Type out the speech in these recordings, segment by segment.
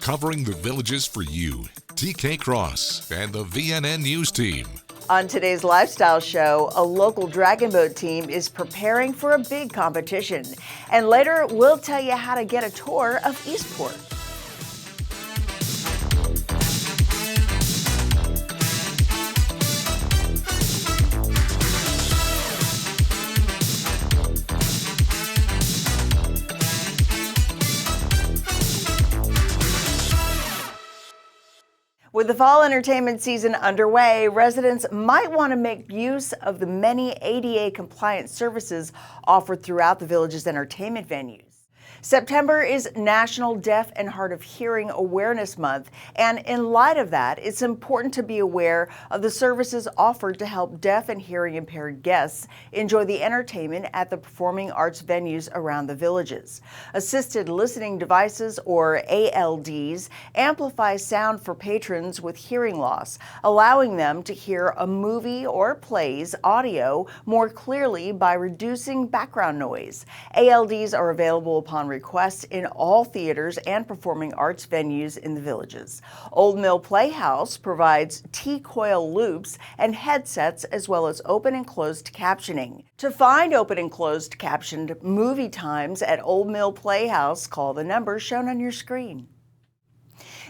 covering the villages for you. TK Cross and the VNN News Team. On today's Lifestyle Show, a local dragon boat team is preparing for a big competition. And later, we'll tell you how to get a tour of Eastport. With the fall entertainment season underway, residents might want to make use of the many ADA-compliant services offered throughout the village's entertainment venues. September is National Deaf and Hard of Hearing Awareness Month, and in light of that, it's important to be aware of the services offered to help deaf and hearing impaired guests enjoy the entertainment at the performing arts venues around the villages. Assisted listening devices, or ALDs, amplify sound for patrons with hearing loss, allowing them to hear a movie or play's audio more clearly by reducing background noise. ALDs are available upon request in all theaters and performing arts venues in the villages. Old Mill Playhouse provides T-coil loops and headsets, as well as open and closed captioning. To find open and closed captioned movie times at Old Mill Playhouse, call the number shown on your screen.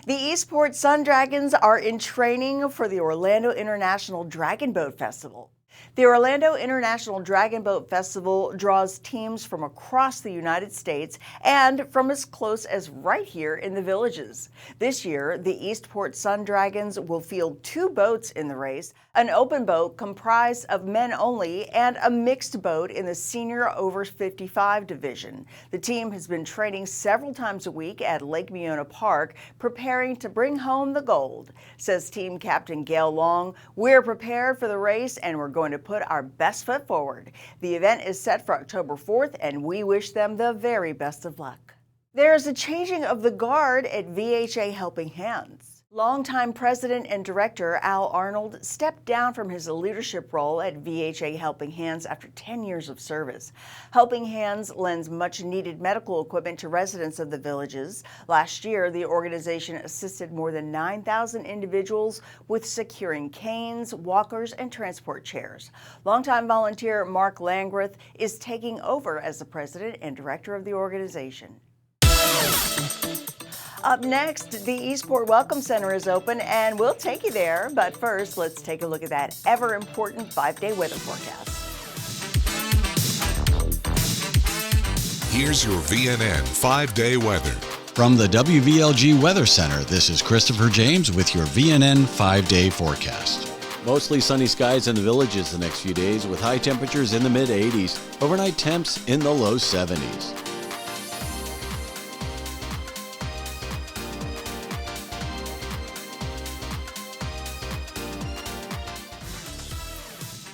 The Eastport Sun Dragons are in training for the Orlando International Dragon Boat Festival. The Orlando International Dragon Boat Festival draws teams from across the United States and from as close as right here in the villages. This year, the Eastport Sun Dragons will field 2 boats in the race, an open boat comprised of men only and a mixed boat in the senior over 55 division. The team has been training several times a week at Lake Meona Park, preparing to bring home the gold. Says team captain Gail Long, "We're prepared for the race and we're going to put our best foot forward." The event is set for October 4th, and we wish them the very best of luck. There's a changing of the guard at VHA Helping Hands. Longtime president and director Al Arnold stepped down from his leadership role at VHA Helping Hands after 10 years of service. Helping Hands lends much-needed medical equipment to residents of the villages. Last year, the organization assisted more than 9,000 individuals with securing canes, walkers, and transport chairs. Longtime volunteer Mark Landgraf is taking over as the president and director of the organization. Up next, the Eastport Welcome Center is open, and we'll take you there. But first, let's take a look at that ever-important 5-day weather forecast. Here's your VNN 5-day weather. From the WVLG Weather Center, this is Christopher James with your VNN 5-day forecast. Mostly sunny skies in the villages the next few days, with high temperatures in the mid-80s, overnight temps in the low 70s.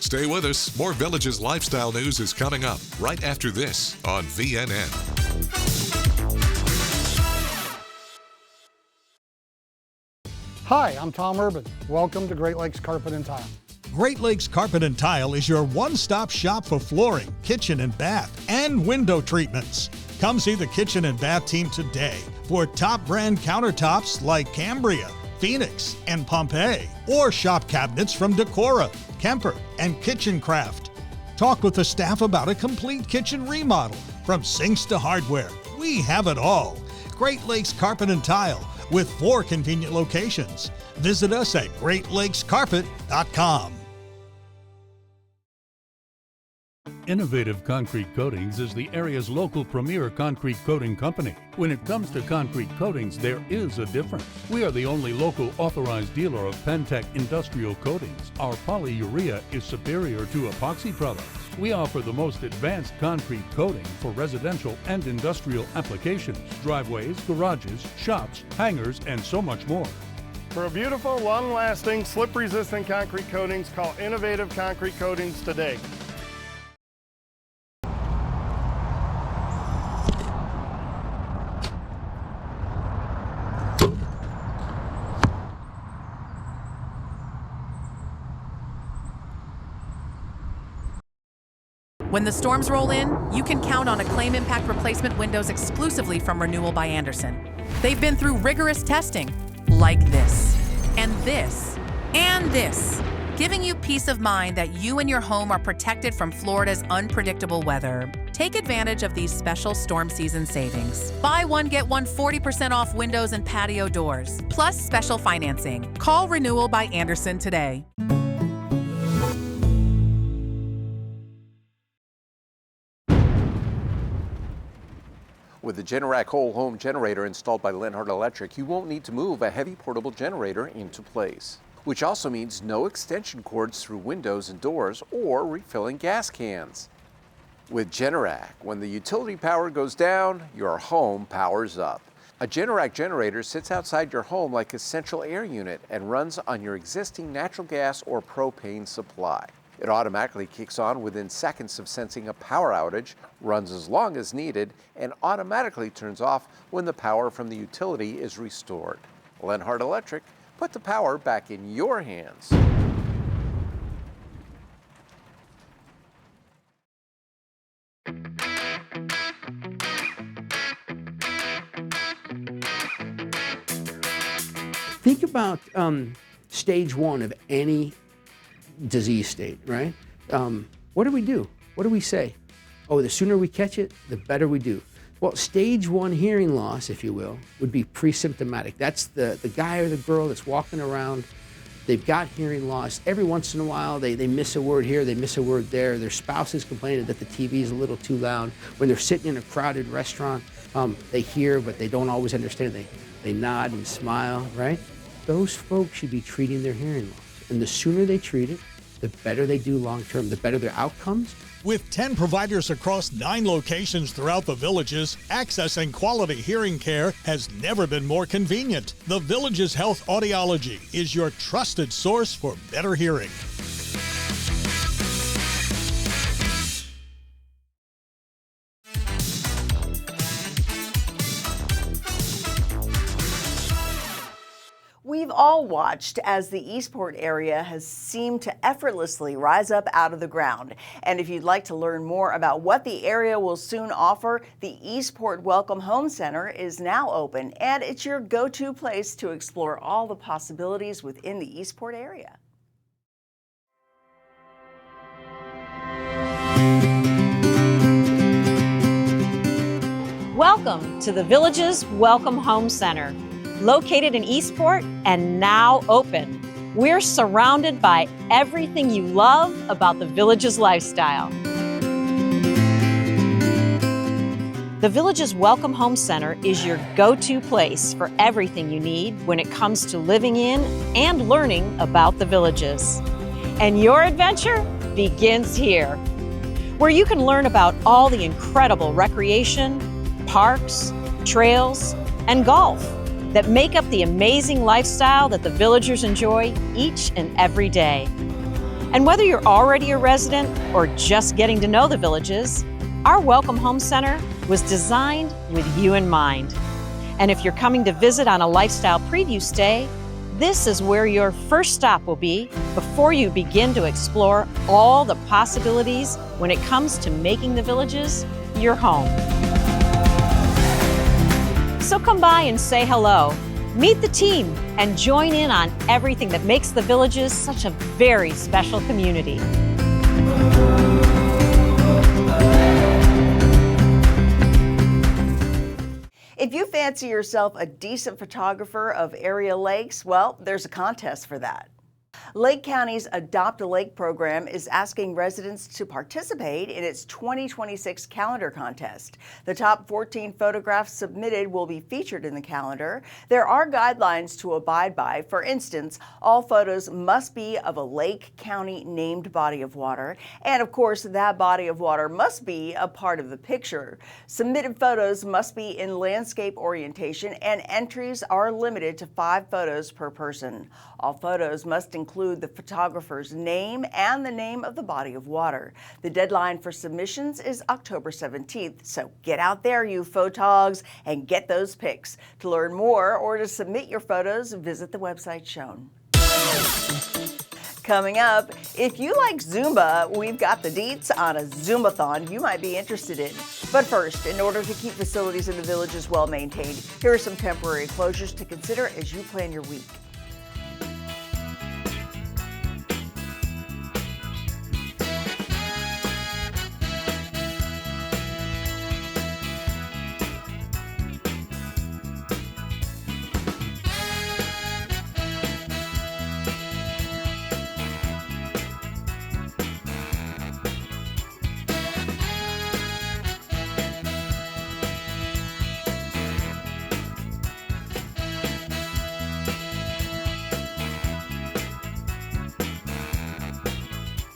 Stay with us. More Villages lifestyle news is coming up right after this on VNN. Hi, I'm Tom Urban. Welcome to Great Lakes Carpet and Tile. Great Lakes Carpet and Tile is your one-stop shop for flooring, kitchen and bath, and window treatments. Come see the kitchen and bath team today for top brand countertops like Cambria, Phoenix, and Pompeii, or shop cabinets from Decora, Kemper, and Kitchen Craft. Talk with the staff about a complete kitchen remodel. From sinks to hardware, we have it all. Great Lakes Carpet and Tile with 4 convenient locations. Visit us at greatlakescarpet.com. Innovative Concrete Coatings is the area's local premier concrete coating company. When it comes to concrete coatings, there is a difference. We are the only local authorized dealer of Pentec industrial coatings. Our polyurea is superior to epoxy products. We offer the most advanced concrete coating for residential and industrial applications, driveways, garages, shops, hangars, and so much more. For a beautiful, long-lasting, slip-resistant concrete coatings, call Innovative Concrete Coatings today. When the storms roll in, you can count on Acclaim Impact replacement windows exclusively from Renewal by Andersen. They've been through rigorous testing, like this, and this, and this, giving you peace of mind that you and your home are protected from Florida's unpredictable weather. Take advantage of these special storm season savings. Buy one, get one 40% off windows and patio doors, plus special financing. Call Renewal by Andersen today. With the Generac whole home generator installed by Lenhart Electric, you won't need to move a heavy portable generator into place, which also means no extension cords through windows and doors or refilling gas cans. With Generac, when the utility power goes down, your home powers up. A Generac generator sits outside your home like a central air unit and runs on your existing natural gas or propane supply. It automatically kicks on within seconds of sensing a power outage, runs as long as needed, and automatically turns off when the power from the utility is restored. Lenhart Electric, put the power back in your hands. Think about stage one of any disease state, right? What do we do? What do we say? Oh, the sooner we catch it, the better we do. Well, stage one hearing loss, if you will, would be pre-symptomatic. That's the guy or the girl that's walking around. They've got hearing loss. Every once in a while, they miss a word here, they miss a word there. Their spouse is complaining that the TV is a little too loud. When they're sitting in a crowded restaurant, they hear, but they don't always understand. They nod and smile, right? Those folks should be treating their hearing loss. And the sooner they treat it, the better they do long term, the better their outcomes. With 10 providers across 9 locations throughout the Villages, accessing quality hearing care has never been more convenient. The Villages Health Audiology is your trusted source for better hearing. We've all watched as the Eastport area has seemed to effortlessly rise up out of the ground. And if you'd like to learn more about what the area will soon offer, the Eastport Welcome Home Center is now open, and it's your go-to place to explore all the possibilities within the Eastport area. Welcome to the Villages Welcome Home Center. Located in Eastport and now open. We're surrounded by everything you love about the Villages lifestyle. The Villages Welcome Home Center is your go-to place for everything you need when it comes to living in and learning about the Villages. And your adventure begins here, where you can learn about all the incredible recreation, parks, trails, and golf that make up the amazing lifestyle that the Villagers enjoy each and every day. And whether you're already a resident or just getting to know the Villages, our Welcome Home Center was designed with you in mind. And if you're coming to visit on a lifestyle preview stay, this is where your first stop will be before you begin to explore all the possibilities when it comes to making the Villages your home. So come by and say hello, meet the team, and join in on everything that makes the Villages such a very special community. If you fancy yourself a decent photographer of area lakes, well, there's a contest for that. Lake County's Adopt a Lake program is asking residents to participate in its 2026 calendar contest. The top 14 photographs submitted will be featured in the calendar. There are guidelines to abide by. For instance, all photos must be of a Lake County named body of water, and of course, that body of water must be a part of the picture. Submitted photos must be in landscape orientation, and entries are limited to 5 photos per person. All photos must include the photographer's name and the name of the body of water. The deadline for submissions is October 17th, so get out there, you photogs, and get those pics. To learn more or to submit your photos, visit the website shown. Coming up, if you like Zumba, we've got the deets on a Zumbathon you might be interested in. But first, in order to keep facilities in the Villages well maintained, here are some temporary closures to consider as you plan your week.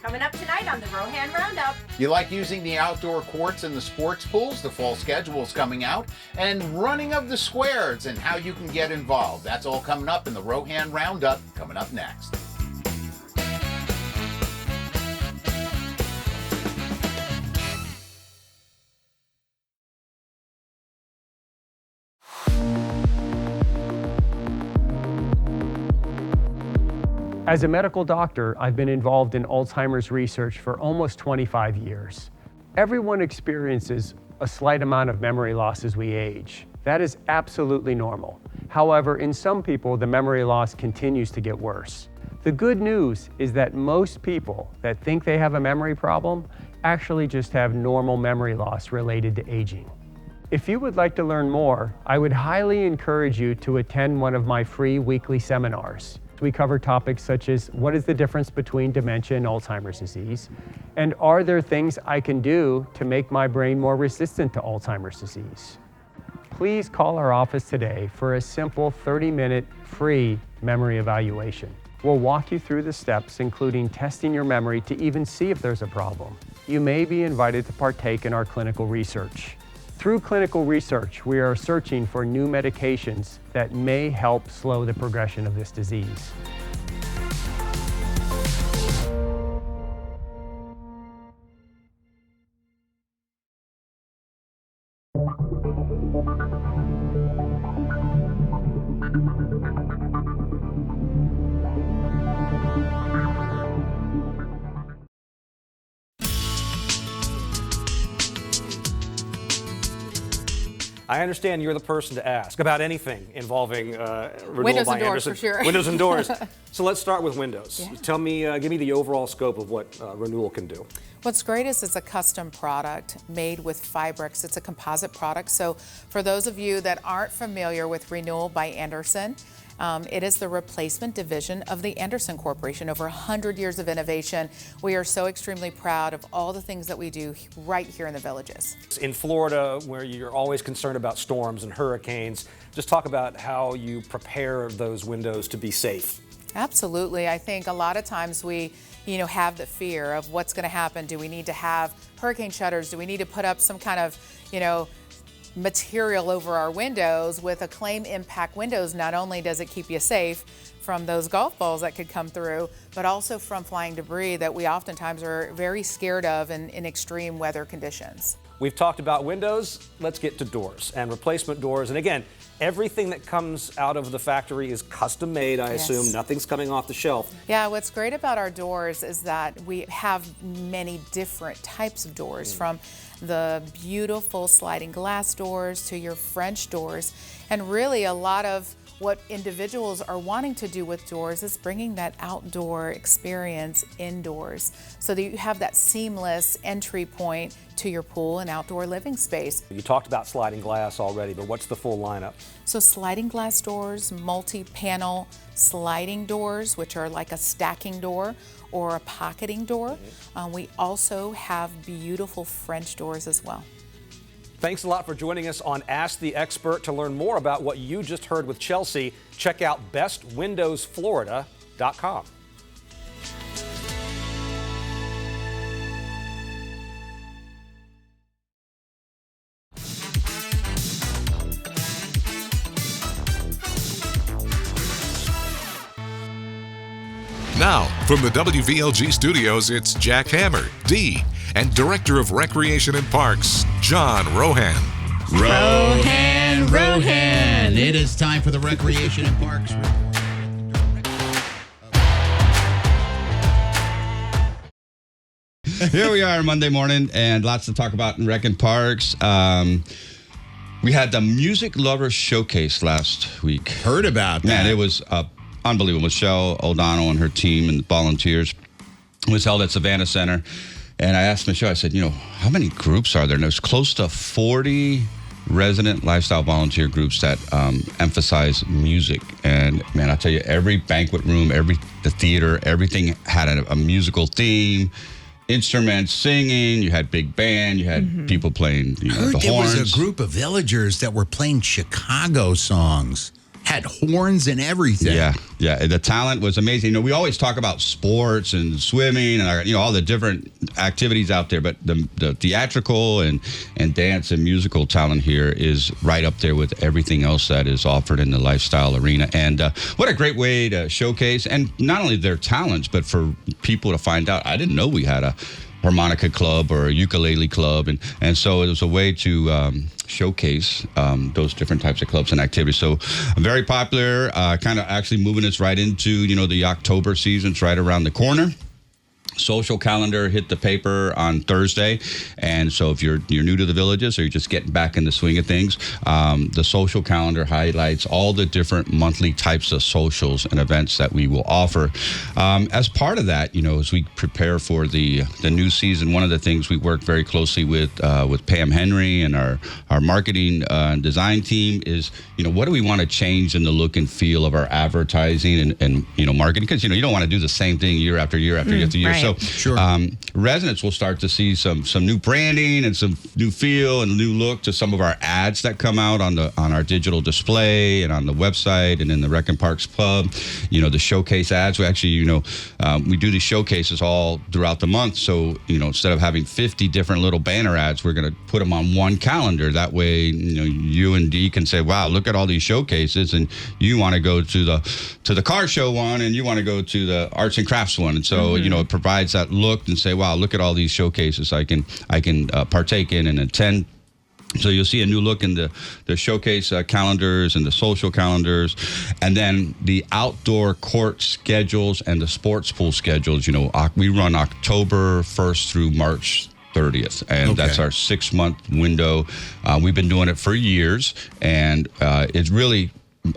Coming up tonight on the Rohan Roundup. You like using the outdoor courts and the sports pools? The fall schedule is coming out. And running of the squares and how you can get involved. That's all coming up in the Rohan Roundup, coming up next. As a medical doctor, I've been involved in Alzheimer's research for almost 25 years. Everyone experiences a slight amount of memory loss as we age. That is absolutely normal. However, in some people, the memory loss continues to get worse. The good news is that most people that think they have a memory problem actually just have normal memory loss related to aging. If you would like to learn more, I would highly encourage you to attend one of my free weekly seminars. We cover topics such as what is the difference between dementia and Alzheimer's disease, and are there things I can do to make my brain more resistant to Alzheimer's disease? Please call our office today for a simple 30-minute free memory evaluation. We'll walk you through the steps, including testing your memory to even see if there's a problem. You may be invited to partake in our clinical research. Through clinical research, we are searching for new medications that may help slow the progression of this disease. I understand you're the person to ask about anything involving renewal Windows by and doors, Andersen. for sure. Windows and doors. So let's start with Windows. Yeah. Tell me, give me the overall scope of what renewal can do. What's great is it's a custom product made with Fibrex. It's a composite product. So for those of you that aren't familiar with Renewal by Andersen, it is the replacement division of the Andersen Corporation. Over 100 years of innovation. We are so extremely proud of all the things that we do right here in the Villages. In Florida, where you're always concerned about storms and hurricanes, just talk about how you prepare those windows to be safe. Absolutely. I think a lot of times we have the fear of what's going to happen. Do we need to have hurricane shutters? Do we need to put up some kind of, material over our windows? With Acclaim Impact Windows, not only does it keep you safe from those golf balls that could come through, but also from flying debris that we oftentimes are very scared of in extreme weather conditions. We've talked about windows. Let's get to doors and replacement doors. And again, everything that comes out of the factory is custom made, I assume. Nothing's coming off the shelf. Yeah, what's great about our doors is that we have many different types of doors, from the beautiful sliding glass doors to your French doors. And really a lot of what individuals are wanting to do with doors is bringing that outdoor experience indoors so that you have that seamless entry point to your pool and outdoor living space. You talked about sliding glass already, but what's the full lineup? So sliding glass doors, multi-panel sliding doors, which are like a stacking door or a pocketing door. We also have beautiful French doors as well. Thanks a lot for joining us on Ask the Expert. To learn more about what you just heard with Chelsea, check out bestwindowsflorida.com. Now, from the WVLG studios, it's Jack Hammer, D, and Director of Recreation and Parks, John Rohan. Rohan! It is time for the Recreation and Parks Report. Here we are Monday morning, and lots to talk about in Rec and Parks. We had the Music Lovers Showcase last week. Heard about that. Man, it was unbelievable. Michelle O'Donnell and her team and the volunteers. It was held at Savannah Center. And I asked Michelle, I said, how many groups are there? And there's close to 40 resident lifestyle volunteer groups that emphasize music. And man, I tell you, every banquet room, the theater, everything had a musical theme. Instruments, singing, you had big band, you had people playing the horns. There was a group of villagers that were playing Chicago songs. Had horns and everything. Yeah. The talent was amazing. We always talk about sports and swimming and all the different activities out there, but the theatrical and dance and musical talent here is right up there with everything else that is offered in the lifestyle arena. And what a great way to showcase, and not only their talents, but for people to find out. I didn't know we had a harmonica club or a ukulele club, and so it was a way to showcase those different types of clubs and activities. So very popular, kind of actually moving us right into the October season. It's right around the corner. Social calendar hit the paper on Thursday, and so if you're new to the Villages or you're just getting back in the swing of things, the social calendar highlights all the different monthly types of socials and events that we will offer. As part of that, as we prepare for the new season, one of the things we work very closely with Pam Henry and our marketing and design team is what do we want to change in the look and feel of our advertising and marketing, because you don't want to do the same thing year after year after year after year. Right. So Sure. Residents will start to see some new branding and some new feel and new look to some of our ads that come out on our digital display and on the website and in the Rec and Parks Pub. The showcase ads. We actually, we do these showcases all throughout the month. So, instead of having 50 different little banner ads, we're going to put them on one calendar. That way, you and Dee can say, wow, look at all these showcases, and you want to go to the car show one, and you want to go to the arts and crafts one. And so, it provides that look and say, wow, look at all these showcases I can partake in and attend. So you'll see a new look in the showcase calendars and the social calendars, and then the outdoor court schedules and the sports pool schedules. We run October 1st through March 30th, and that's our 6-month window. We've been doing it for years, and it's really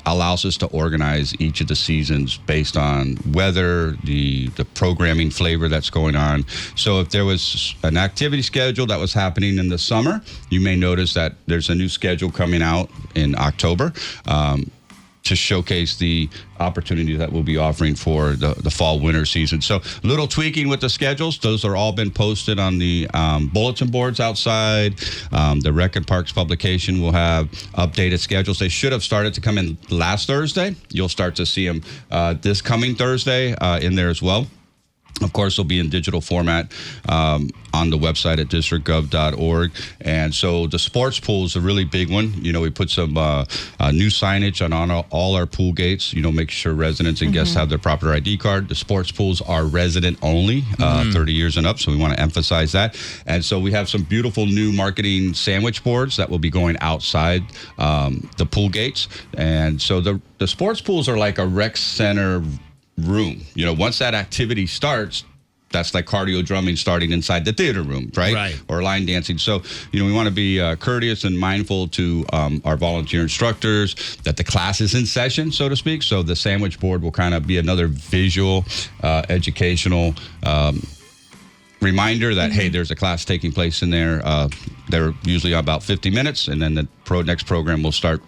allows us to organize each of the seasons based on weather, the programming flavor that's going on. So if there was an activity schedule that was happening in the summer, you may notice that there's a new schedule coming out in October to showcase the opportunity that we'll be offering for the fall winter season. So little tweaking with the schedules. Those are all been posted on the bulletin boards outside. The Rec and Parks publication will have updated schedules. They should have started to come in last Thursday. You'll start to see them this coming Thursday in there as well. Of course, they'll be in digital format on the website at districtgov.org. And so the sports pool is a really big one. We put some new signage on all our pool gates, make sure residents and guests have their proper ID card. The sports pools are resident only, 30 years and up, so we want to emphasize that. And so we have some beautiful new marketing sandwich boards that will be going outside the pool gates. And so the sports pools are like a rec center room. Once that activity starts, that's like cardio drumming starting inside the theater room, right? Or line dancing. So, we want to be courteous and mindful to our volunteer instructors that the class is in session, so to speak. So the sandwich board will kind of be another visual, educational reminder that, hey, there's a class taking place in there. They're usually about 50 minutes, and then the next program will start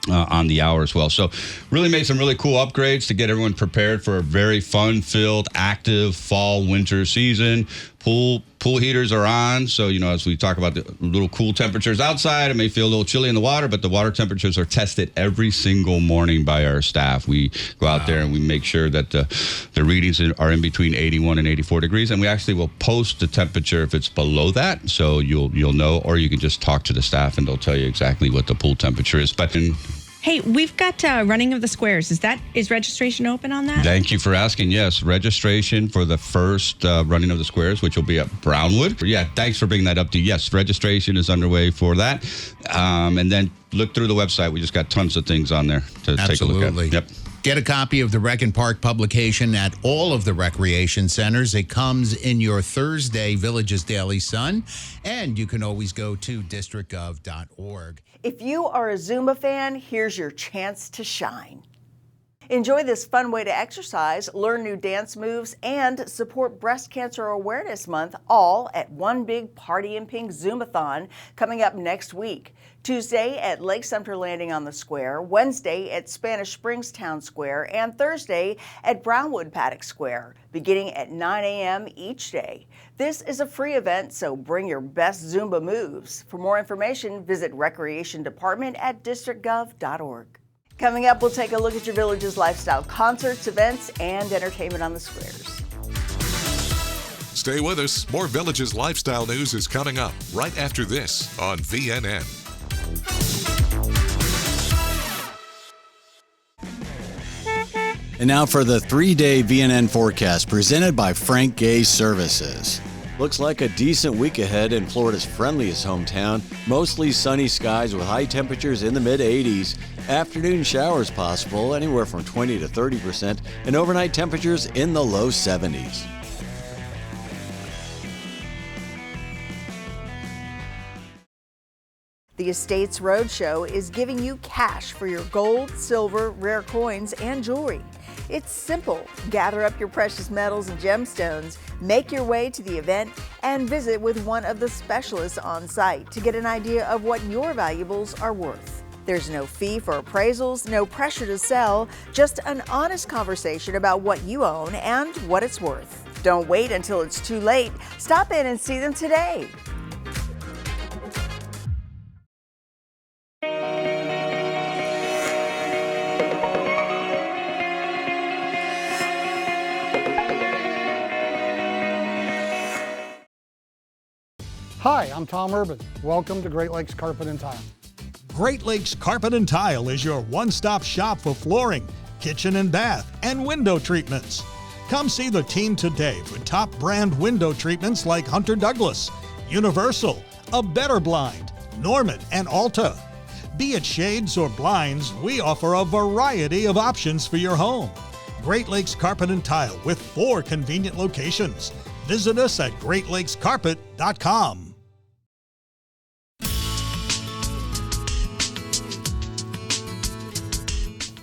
on the hour as well. So really made some really cool upgrades to get everyone prepared for a very fun-filled, active fall winter season. Pool heaters are on, so as we talk about the little cool temperatures outside, it may feel a little chilly in the water, but the water temperatures are tested every single morning by our staff. We go out there and we make sure that the readings are in between 81 and 84 degrees, and we actually will post the temperature if it's below that, so you'll know, or you can just talk to the staff and they'll tell you exactly what the pool temperature is. But Hey, we've got Running of the Squares. Is registration open on that? Thank you for asking. Yes, registration for the first Running of the Squares, which will be at Brownwood. Yeah, thanks for bringing that up to you. Yes, registration is underway for that. And then look through the website. We just got tons of things on there to take a look at. Yep. Get a copy of the Rec and Park publication at all of the recreation centers. It comes in your Thursday Villages Daily Sun, and you can always go to districtgov.org. If you are a Zumba fan, here's your chance to shine. Enjoy this fun way to exercise, learn new dance moves, and support Breast Cancer Awareness Month, all at one big Party in Pink Zumbathon coming up next week. Tuesday at Lake Sumter Landing on the Square, Wednesday at Spanish Springs Town Square, and Thursday at Brownwood Paddock Square, beginning at 9 a.m. each day. This is a free event, so bring your best Zumba moves. For more information, visit Recreation Department at districtgov.org. Coming up, we'll take a look at your village's lifestyle concerts, events, and entertainment on the squares. Stay with us. More Villages lifestyle news is coming up right after this on VNN. And now for the 3-day VNN forecast presented by Frank Gay Services. Looks like a decent week ahead in Florida's friendliest hometown. Mostly sunny skies with high temperatures in the mid-80s. Afternoon showers possible, anywhere from 20 to 30%, and overnight temperatures in the low 70s. The Estates Roadshow is giving you cash for your gold, silver, rare coins, and jewelry. It's simple. Gather up your precious metals and gemstones, make your way to the event, and visit with one of the specialists on site to get an idea of what your valuables are worth. There's no fee for appraisals, no pressure to sell, just an honest conversation about what you own and what it's worth. Don't wait until it's too late. Stop in and see them today. Hi, I'm Tom Urban. Welcome to Great Lakes Carpet and Tile. Great Lakes Carpet and Tile is your one-stop shop for flooring, kitchen and bath, and window treatments. Come see the team today for top brand window treatments like Hunter Douglas, Universal, A Better Blind, Norman, and Alta. Be it shades or blinds, we offer a variety of options for your home. Great Lakes Carpet and Tile with 4 convenient locations. Visit us at greatlakescarpet.com.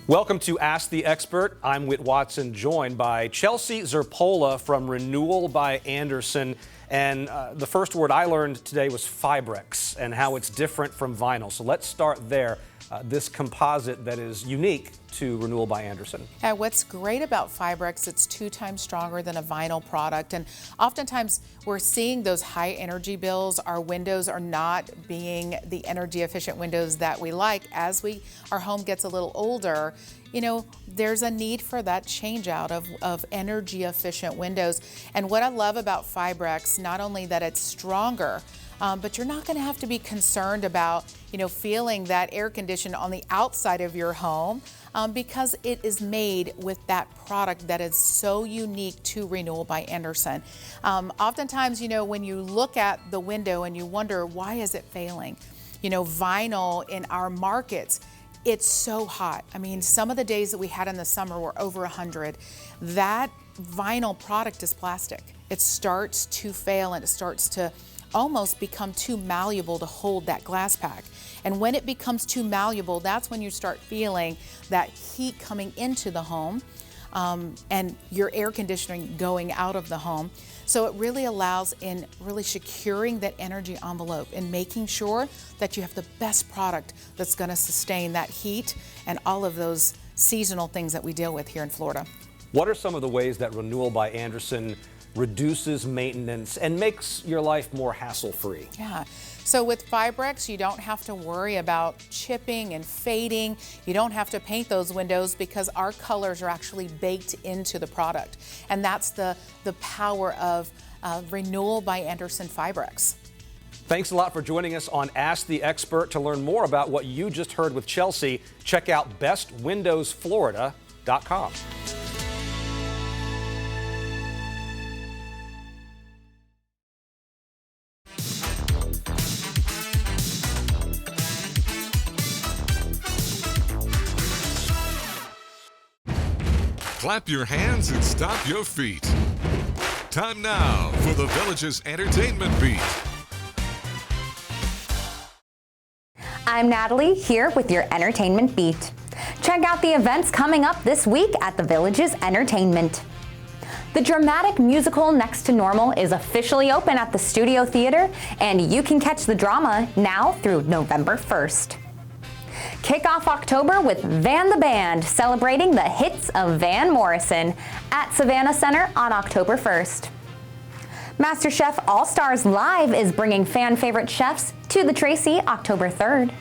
Welcome to Ask the Expert. I'm Whit Watson, joined by Chelsea Zerpola from Renewal by Andersen. And the first word I learned today was Fibrex and how it's different from vinyl. So let's start there. This composite that is unique to Renewal by Andersen. What's great about Fibrex, it's 2 times stronger than a vinyl product. And oftentimes we're seeing those high energy bills. Our windows are not being the energy efficient windows that we like. As our home gets a little older, you know, there's a need for that change out of energy efficient windows. And what I love about Fibrex, not only that it's stronger, but you're not going to have to be concerned about, you know, feeling that air condition on the outside of your home because it is made with that product that is so unique to Renewal by Andersen. Oftentimes, you know, when you look at the window and you wonder, why is it failing? You know, vinyl in our markets, it's so hot. I mean, some of the days that we had in the summer were over 100. That vinyl product is plastic. It starts to fail and it starts to almost become too malleable to hold that glass pack. And when it becomes too malleable, that's when you start feeling that heat coming into the home and your air conditioning going out of the home. So it really allows in really securing that energy envelope and making sure that you have the best product that's going to sustain that heat and all of those seasonal things that we deal with here in Florida. What are some of the ways that Renewal by Andersen reduces maintenance and makes your life more hassle-free? Yeah. So with Fibrex, you don't have to worry about chipping and fading. You don't have to paint those windows because our colors are actually baked into the product. And that's the power of Renewal by Andersen Fibrex. Thanks a lot for joining us on Ask the Expert. To learn more about what you just heard with Chelsea, check out bestwindowsflorida.com. Clap your hands and stomp your feet. Time now for the Village's Entertainment Beat. I'm Natalie, here with your Entertainment Beat. Check out the events coming up this week at the Village's Entertainment. The dramatic musical Next to Normal is officially open at the Studio Theater, and you can catch the drama now through November 1st. Kick off October with Van the Band, celebrating the hits of Van Morrison at Savannah Center on October 1st. MasterChef All-Stars Live is bringing fan-favorite chefs to the Tracy October 3rd.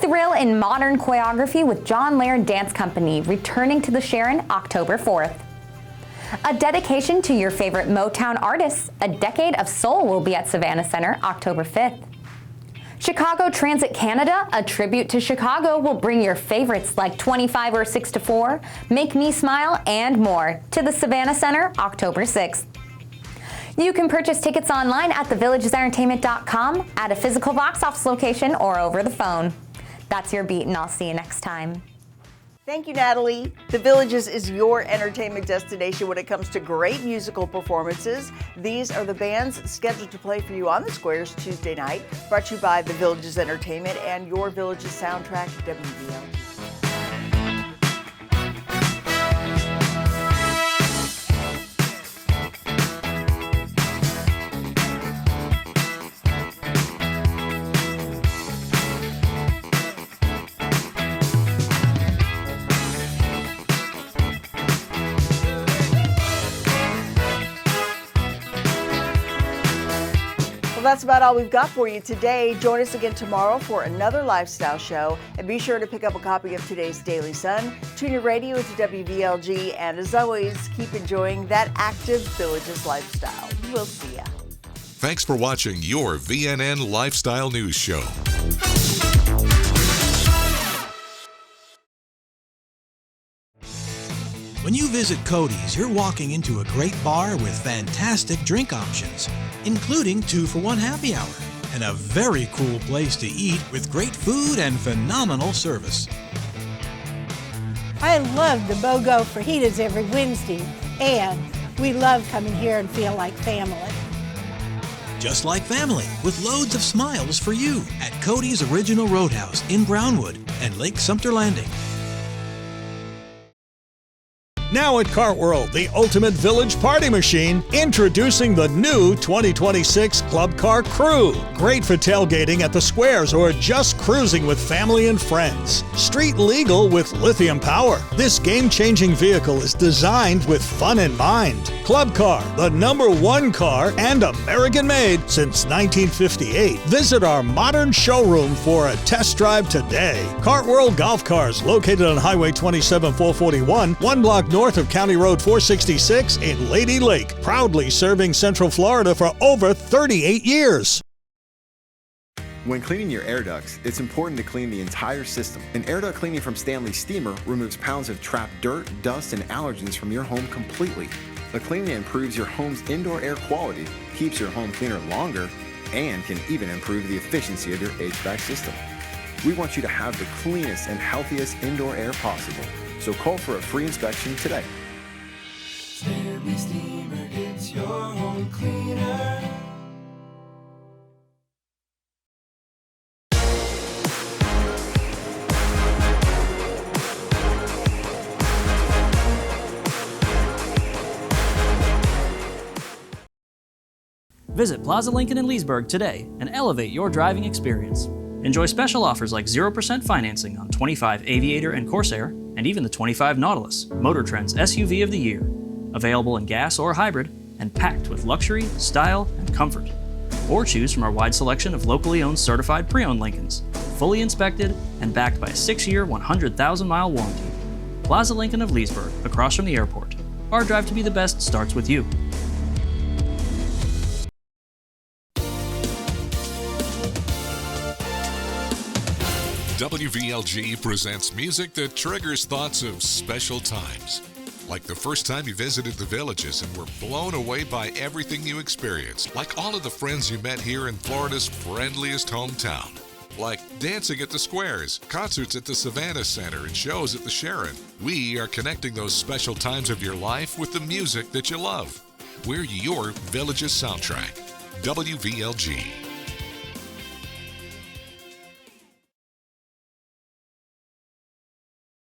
Thrill in Modern Choreography with John Laird Dance Company returning to the Sharon October 4th. A dedication to your favorite Motown artists, A Decade of Soul will be at Savannah Center October 5th. Chicago Transit Canada, a tribute to Chicago, will bring your favorites like 25 or 6 to 4, Make Me Smile, and more to the Savannah Center October 6th. You can purchase tickets online at thevillagesentertainment.com, at a physical box office location, or over the phone. That's your beat, and I'll see you next time. Thank you, Natalie. The Villages is your entertainment destination when it comes to great musical performances. These are the bands scheduled to play for you on the Squares Tuesday night, brought to you by The Villages Entertainment and your Villages soundtrack, WVLG. Well, that's about all we've got for you today. Join us again tomorrow for another lifestyle show. And be sure to pick up a copy of today's Daily Sun. Tune your radio into WVLG. And as always, keep enjoying that active Villages lifestyle. We'll see ya. Thanks for watching your VNN Lifestyle News Show. When you visit Cody's, you're walking into a great bar with fantastic drink options, including 2-for-1 happy hour, and a very cool place to eat with great food and phenomenal service. I love the BOGO fajitas every Wednesday, and we love coming here and feel like family. Just like family, with loads of smiles for you at Cody's Original Roadhouse in Brownwood and Lake Sumter Landing. Now at Cartworld, the ultimate village party machine, introducing the new 2026 Club Car Crew. Great for tailgating at the squares or just cruising with family and friends. Street legal with lithium power. This game-changing vehicle is designed with fun in mind. Club Car, the #1 car and American-made since 1958. Visit our modern showroom for a test drive today. Cartworld Golf Cars, located on Highway 27 441, 1 block north of County Road 466 in Lady Lake, proudly serving Central Florida for over 38 years. When cleaning your air ducts, it's important to clean the entire system. An air duct cleaning from Stanley Steamer removes pounds of trapped dirt, dust, and allergens from your home completely. The cleaning improves your home's indoor air quality, keeps your home cleaner longer, and can even improve the efficiency of your HVAC system. We want you to have the cleanest and healthiest indoor air possible. So call for a free inspection today. Stanley Steamer gets your home cleaner. Visit Plaza Lincoln in Leesburg today and elevate your driving experience. Enjoy special offers like 0% financing on 25 Aviator and Corsair, and even the 25 Nautilus, Motor Trend's SUV of the year. Available in gas or hybrid, and packed with luxury, style, and comfort. Or choose from our wide selection of locally owned certified pre-owned Lincolns, fully inspected and backed by a 6-year, 100,000-mile warranty. Plaza Lincoln of Leesburg, across from the airport. Our drive to be the best starts with you. WVLG presents music that triggers thoughts of special times. Like the first time you visited the Villages and were blown away by everything you experienced. Like all of the friends you met here in Florida's friendliest hometown. like dancing at the Squares, concerts at the Savannah Center, and shows at the Sharon. We are connecting those special times of your life with the music that you love. We're your Villages soundtrack. WVLG.